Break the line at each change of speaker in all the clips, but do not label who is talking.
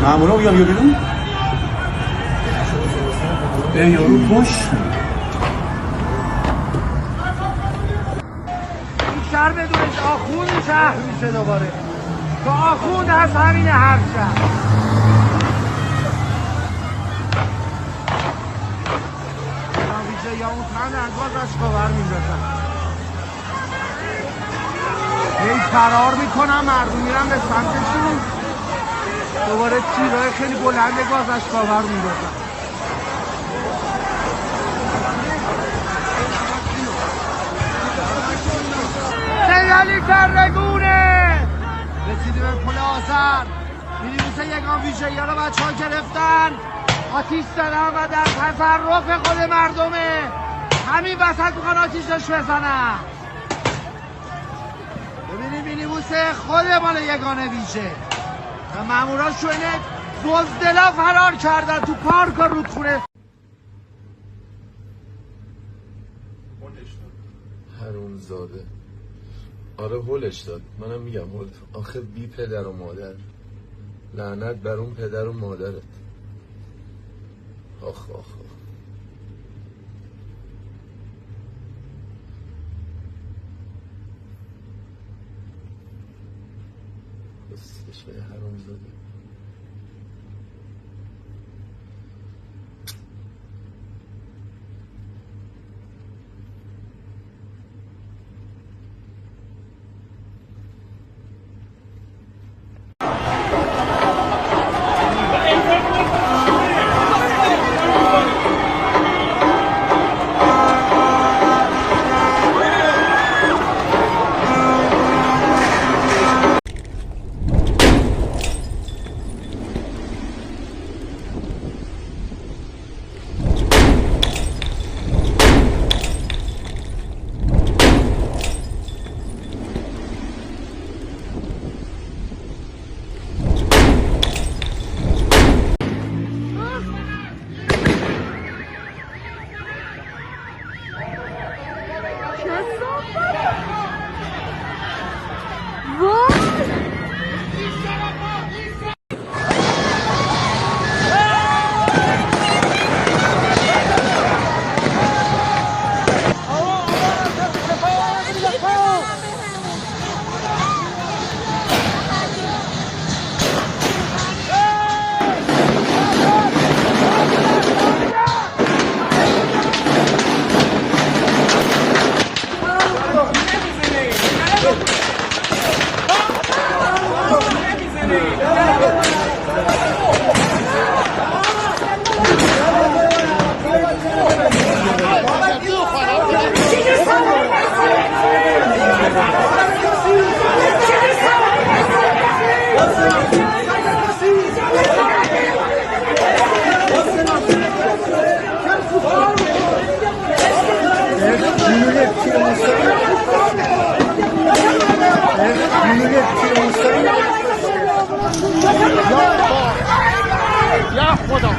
مامورا بیا بیرون. به یارو پشت
شهر بدونش آخون شهر میشه دوباره. تو آخون هست همین هر شهر. یا اون تن اندازش باور میندازن. هی فرار میکنم، مردم میرم به سمتشون، دوباره تیرهای خیلی بلند گازش باور میندازن. سیالی ترگونه رسیدیم به پل آذر. مینیبوس یگان ویژه‌ای رو بچه ها گرفتن، آتیش زدن و در تصرف خود مردمه. همین وسط میخوان آتیشش بزنن. ببینید مینیبوس خود مال یگانه ویژه و ماموراش شو اینه بزدلا فرار کردن تو پارک و رودخونه.
حرومزاده. آره هولش داد. منم میگم هول. آخه بی پدر و مادر. لعنت بر اون پدر و مادرت. آخ آخ آخ. بسش به حرومزاده.
یا خدا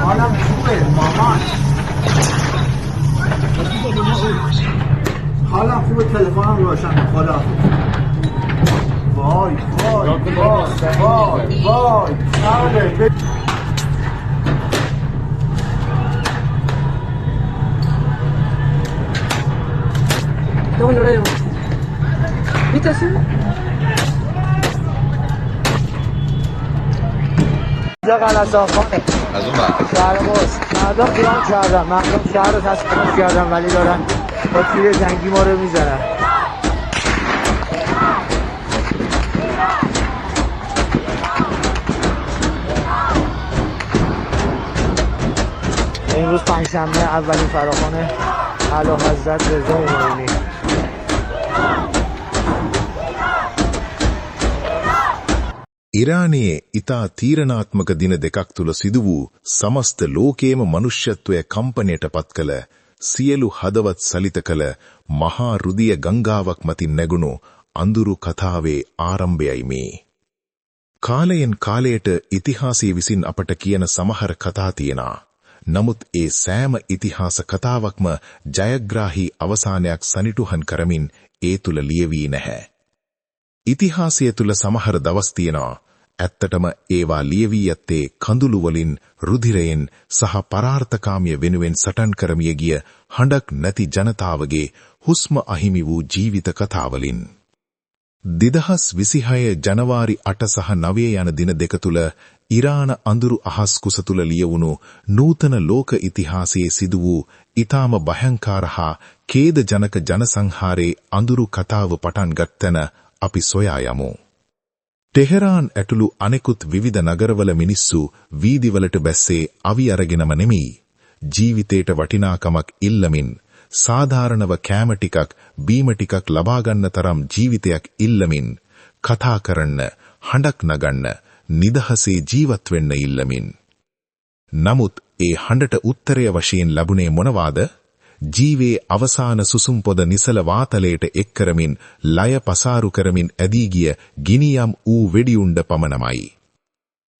حالم خوبه مامان. حالم خوبه، تلفنم روشنه. خدا وای وای وای وای وای. ¿Dónde lo veo? ¿Viste así? اینجا قلعه‌آخانه
از اون وقت
شهر باز. مردم قیام کردن، مردم شهر رو تصرف کردن، ولی دارن با تیر جنگی ما رو میزنن. امروز پنجشنبه اولین فراخوان اعلیحضرت رضا عمرانی.
ඉරානයේ ඉතා තීරණාත්මක දින දෙකක් තුල සිදු වූ සමස්ත ලෝකයේම මනුෂ්‍යත්වය කම්පනයට පත් කළ සියලු හදවත් සලිත කළ මහා රුධිය ගංගාවක් මතින් නැගුණු අඳුරු කතාවේ ආරම්භයයි මේ. කාලයෙන් කාලයට ඉතිහාසයේ විසින් අපට කියන සමහර කතා තියෙනවා. නමුත් ඒ සෑම ඉතිහාස කතාවක්ම ජයග්‍රාහී අවසානයක් සනිටුහන් කරමින් ඒ තුල ලියවී නැහැ. ඉතිහාසය තුල සමහර දවස් තියෙනවා. ඇත්තටම ඒවා ලියවී ඇත්තේ කඳුළු වලින්, රුධිරයෙන් සහ පරාර්ථකාමිය වෙනුවෙන් සටන් කරමිය ගිය හඬක් නැති ජනතාවගේ හුස්ම අහිමි වූ ජීවිත කතාවලින්. 2026 ජනවාරි 8 සහ 9 යන දින දෙක තුල ඉරාන අඳුරු අහස් කුස තුල ලියවුණු නූතන ලෝක ඉතිහාසයේ සිදු වූ ඊටාම භයංකාර හා ඛේදජනක ජනසංහාරයේ අඳුරු කතාව පටන් ගත්තන අපි සොයා යමු. ටෙහෙරාන් ඇතුළු අනෙකුත් විවිධ නගරවල මිනිස්සු වීදිවලට බැස්සේ අවි අරගෙනම නෙමෙයි. ජීවිතේට වටිනාකමක් ඉල්ලමින්, සාධාරණව කෑම ටිකක්, බීම ටිකක් ලබා ගන්න තරම් ජීවිතයක් ඉල්ලමින්, කතා කරන්න, හඬක් නගන්න, නිදහසේ ජීවත් වෙන්න ඉල්ලමින්. නමුත් ඒ හඬට උත්තරය වශයෙන් ලැබුණේ මොනවාද? ජීවේ අවසාන සුසුම් පොද නිසල වාතලයට එක් කරමින්, ලය පසාරු කරමින් ඇදී ගිය ගිනියම් ඌ වෙඩිඋණ්ඩ පමණමයි.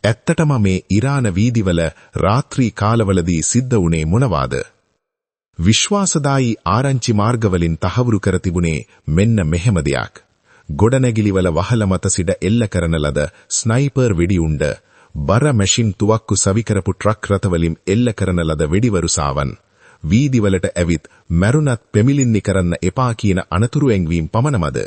ඇත්තටම මේ ඉරාන වීදිවල රාත්‍රී කාලවලදී සිද්ධ වුණේ මොනවාද? විශ්වාසදායී ආරංචි මාර්ගවලින් තහවුරු කර තිබුණේ මෙන්න මෙහෙම දෙයක්. ගොඩනැගිලිවල වහල මත සිට එල්ල කරන ලද ස්නයිපර් වෙඩිඋණ්ඩ, බර මැෂින් තුවක්කු සවිකරපු ට්‍රක් රථවලින් එල්ල කරන ලද වෙඩිවරුසාවන්, වීදිවලට ඇවිත් මැරුණත් පෙමිලින්නි කරන්න එපා කියන අනතුරු එංවීම් පමණමද?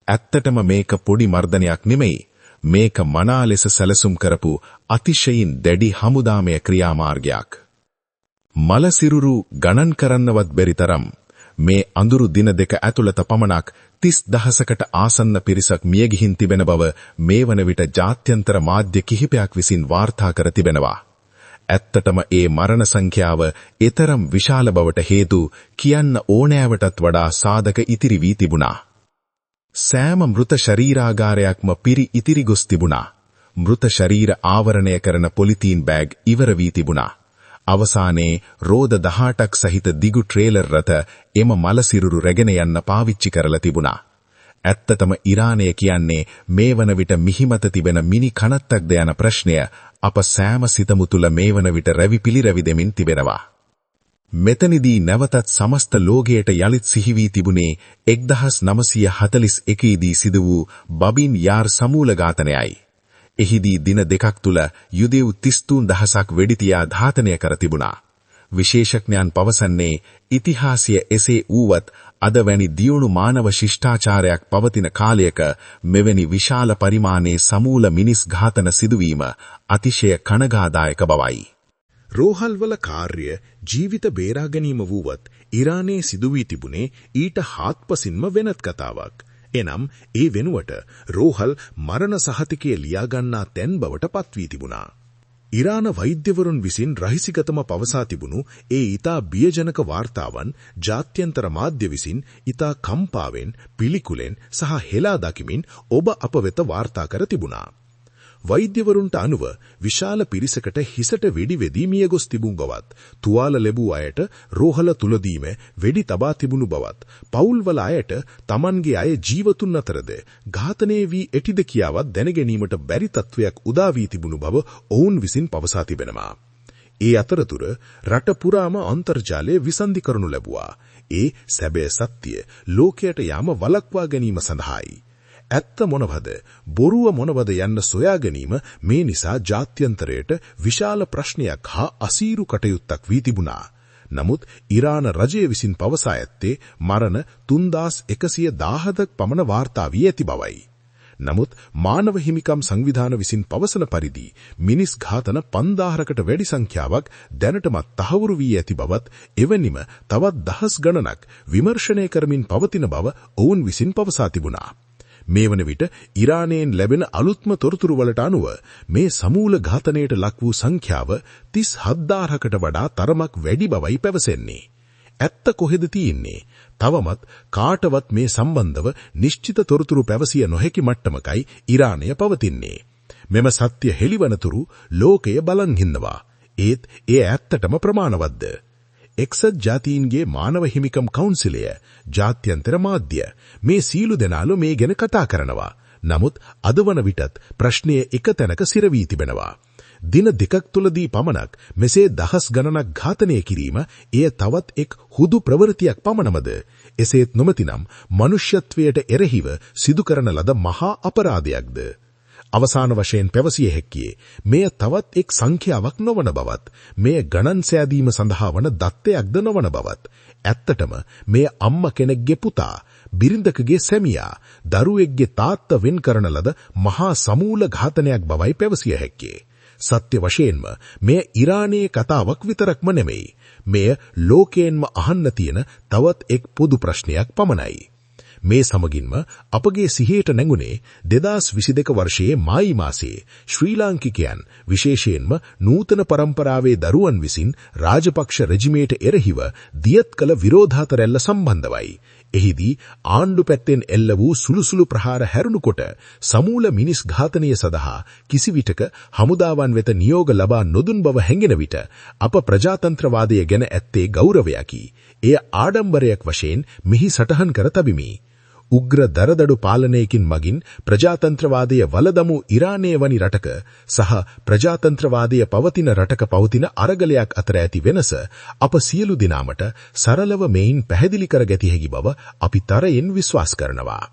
ඇත්තටම මේක පොඩි මර්ධනයක් නෙමෙයි. මේක මනා ලෙස සැලසුම් කරපු අතිශයින් දැඩි හමුදාමය ක්‍රියාමාර්ගයක්. මලසිරුරු ගණන් කරන්නවත් බැරි තරම් මේ අඳුරු දින දෙක ඇතුළත පමණක් 30,000කට ආසන්න පිරිසක් මිය ගිහින් තිබෙන බව මේ වන විට ජාත්‍යන්තර මාධ්‍ය කිහිපයක් විසින් වාර්තා කර තිබෙනවා. ඇත්තටම ඒ මරණ සංඛ්‍යාව ඊතරම් විශාල බවට හේතු කියන්න ඕනෑවටත් වඩා සාධක ඉතිරි වී තිබුණා. සෑම මෘත ශරීරාගාරයක්ම පිරි ඉතිරි ගොස් තිබුණා. මෘත ශරීර ආවරණය කරන පොලිතීන් බෑග් ඉවර වී තිබුණා. අවසානයේ රෝද 18ක් සහිත දිගු ට්‍රේලර් රථ එම මලසිරුරු රැගෙන යන්න පාවිච්චි කරලා තිබුණා. ඇත්තටම ඉරානය කියන්නේ මේ වන විට මිහිමත තිබෙන මිනි කනත්තක්ද යන ප්‍රශ්නය අප සෑම සිතමු තුළ මේ වන විට රැවි පිළිරැවි දෙමින් තිබෙනවා. මෙතනදී නැවතත් සමස්ත ලෝකයට යලිත් සිහි වී තිබුණේ 1941 දී සිදු වූ බබින් යාර් සමූල ඝාතනයයි. එහිදී දින දෙකක් තුල යුදෙව් 33000ක් වෙඩි තියා ඝාතනය කර තිබුණා. විශේෂඥයන් පවසන්නේ ඉතිහාසය එසේ වූවත් අද වැනි දියුණු මානව ශිෂ්ටාචාරයක් පවතින කාලයක මෙවැනි විශාල පරිමාණයේ සමූල මිනිස් ඝාතන සිදුවීම අතිශය කනගාදායක බවයි. රෝහල්වල කාර්ය ජීවිත බේරා ගැනීම වූවත් ඉරානයේ සිදු වී තිබුණේ ඊට හාත්පසින්ම වෙනත් කතාවක්. එනම් ඒ වෙනුවට රෝහල් මරණ සහතිකය ලියා ගන්නා තැන් බවට පත් වී තිබුණා. ඉරාන වෛද්‍යවරුන් විසින් රහසිගතම පවසා තිබුණු ඒ ඊතා බියජනක වාර්තාවන් ජාත්‍යන්තර මාධ්‍ය විසින් ඊතා කම්පාවෙන්, පිළිකුලෙන් සහ හෙලා දකිමින් ඔබ අප වෙත වාර්තා කර තිබුණා. වෛද්‍යවරුන්ට අනුව විශාල පිරිසකට හිසට වෙඩි වෙදී මිය ගොස් තිබුණු බවත්, තුවාල ලැබූ අයට රෝහල තුලදීම වෙඩි තබා තිබුණු බවත්, පවුල්වල අයට Tamanගේ අය ජීවතුන් අතරද ඝාතනය වී ඇතිද කියාවත් දැනගැනීමට බැරි තත්වයක් උදා වී තිබුණු බව ඔවුන් විසින් පවසා තිබෙනවා. ඒ අතරතුර රට පුරාම අන්තර්ජාලය විසන්ධි කරනු ලැබුවා. ඒ සැබෑ සත්‍ය ලෝකයට යාම වළක්වා ගැනීම සඳහායි. ඇත්ත මොනවද, බොරුව මොනවද යන්න සොයා ගැනීම මේ නිසා ජාත්‍යන්තරයට විශාල ප්‍රශ්නයක් හා අසීරු කටයුත්තක් වී තිබුණා. නමුත් ඉරාන රජය විසින් පවසා ඇත්තේ මරණ 3117ක් පමණ වාර්තා වී ඇති බවයි. නමුත් මානව හිමිකම් සංවිධාන විසින් පවසන පරිදි මිනිස් ඝාතන 5000කට වැඩි සංඛ්‍යාවක් දැනටමත් තහවුරු වී ඇති බවත්, එවැනිම තවත් දහස් ගණනක් විමර්ශනය කරමින් පවතින බව ඔවුන් විසින් පවසා තිබුණා. මේ වන විට ඉරානයෙන් ලැබෙන අලුත්ම තොරතුරු වලට අනුව මේ සමූල ඝාතනයට ලක් වූ සංඛ්‍යාව 37000කට වඩා තරමක් වැඩි බවයි පැවසෙන්නේ. ඇත්ත කොහෙද තියෙන්නේ? තවමත් කාටවත් මේ සම්බන්ධව නිශ්චිත තොරතුරු පැවසිය නොහැකි මට්ටමකයි ඉරානය පවතින්නේ. මෙම සත්‍ය හෙළිවනතුරු ලෝකය බලන් හින්නවා. ඒත් ඒ ඇත්තටම ප්‍රමාණවත්ද? එක්සත් ජාතීන්ගේ මානව හිමිකම් කවුන්සිලය, ජාත්‍යන්තර මාධ්‍ය මේ සීලු දෙනාලු මේ ගැන කතා කරනවා. නමුත් අද වන විටත් ප්‍රශ්නය එක තැනක සිර වී තිබෙනවා. දින දෙකක් තුලදී පමණක් මෙසේ දහස් ගණනක් ඝාතනය කිරීම එය තවත් එක් හුදු ප්‍රවෘත්තියක් පමණමද? එසේත් නොමැතිනම් මනුෂ්‍යත්වයට එරෙහිව සිදු කරන ලද මහා අපරාධයක්ද? අවසාන වශයෙන් පැවසිය හැක්කේ මෙය තවත් එක් සංඛ්‍යාවක් නොවන බවත්, මෙය ගණන් සෑදීම සඳහා වන දත්තයක්ද නොවන බවත්, ඇත්තටම මෙය අම්මා කෙනෙක්ගේ පුතා, බිරිඳකගේ සැමියා, දරුවෙක්ගේ තාත්තා වෙන් කරන ලද මහා සමූල ඝාතනයක් බවයි පැවසිය හැක්කේ. සත්‍ය වශයෙන්ම මෙය ඉරානයේ කතාවක් විතරක්ම නෙමෙයි. මෙය ලෝකයෙන්ම අහන්න තියෙන තවත් එක් පොදු ප්‍රශ්නයක් පමණයි. මේ සමගින්ම අපගේ සිහියට නැඟුණේ 2022 වර්ෂයේ මායි මාසයේ ශ්‍රී ලාංකිකයන්, විශේෂයෙන්ම නූතන පරම්පරාවේ දරුවන් විසින් රාජපක්ෂ රෙජිමේට එරෙහිව දියත් කළ විරෝධාතරැල්ල සම්බන්ධවයි. එහිදී ආණ්ඩු පැත්තෙන් එල්ල වූ සුළුසුළු ප්‍රහාර හැරුණුකොට සමූල මිනිස් ඝාතනය සඳහා කිසිවිටක හමුදාවන් වෙත නියෝග ලබා නොදුන් බව හැඟෙන විට අප ප්‍රජාතන්ත්‍රවාදය ගැන ඇත්තේ ගෞරවයකි. එය ආඩම්බරයක් වශයෙන් මෙහි සටහන් කර තබිමි. උග්‍ර දරදඩු පාලනයකින් මගින් ප්‍රජාතන්ත්‍රවාදය වලදමු ඉරානයේ වැනි රටක සහ ප්‍රජාතන්ත්‍රවාදය පවතින රටක පවතින අරගලයක් අතර ඇති වෙනස අප සියලු දිනාමට සරලව මෙයින් පැහැදිලි කර ගැතිය හැකි බව අපි තරයෙන් විශ්වාස කරනවා.